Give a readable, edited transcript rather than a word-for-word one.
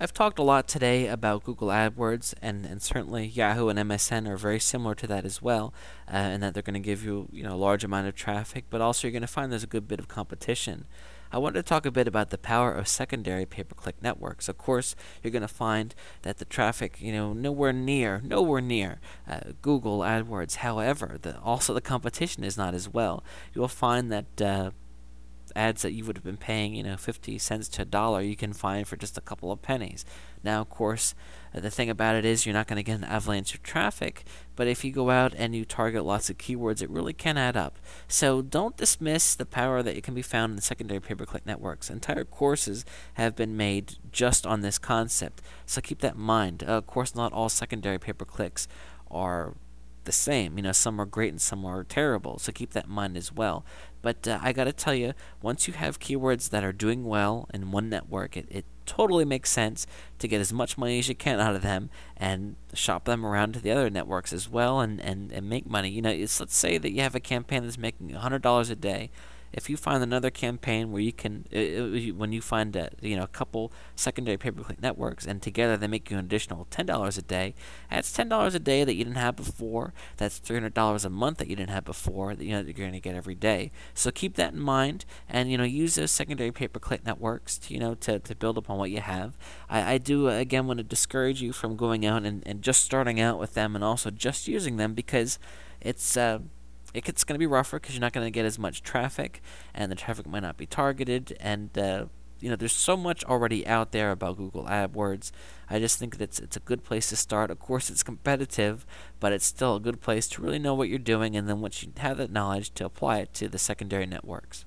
I've talked a lot today about Google AdWords, and certainly Yahoo and MSN are very similar to that as well, in that they're going to give you, a large amount of traffic, but also you're going to find there's a good bit of competition. I wanted to talk a bit about the power of secondary pay-per-click networks. Of course, you're going to find that the traffic, nowhere near Google AdWords. However, also the competition is not as well. You will find that ads that you would have been paying, 50 cents to a dollar, you can find for just a couple of pennies. Now, of course, the thing about it is you're not going to get an avalanche of traffic, but if you go out and you target lots of keywords, it really can add up. So don't dismiss the power that can be found in the secondary pay-per-click networks. Entire courses have been made just on this concept, so keep that in mind. Of course, not all secondary pay-per-clicks are the same. Some are great and some are terrible, so keep that in mind as well. But I gotta tell you, once you have keywords that are doing well in one network, it totally makes sense to get as much money as you can out of them and shop them around to the other networks as well, and make money. Let's say that you have a campaign that's making $100 a day. If you find another campaign where you can, when you find a couple secondary pay-per-click networks, and together they make you an additional $10 a day, that's $10 a day that you didn't have before. That's $300 a month that you didn't have before. That you're going to get every day. So keep that in mind, and use those secondary pay-per-click networks to build upon what you have. I do again want to discourage you from going out and just starting out with them and also just using them, because it's going to be rougher because you're not going to get as much traffic, and the traffic might not be targeted, and there's so much already out there about Google AdWords. I just think that it's a good place to start. Of course, it's competitive, but it's still a good place to really know what you're doing, and then once you have that knowledge, to apply it to the secondary networks.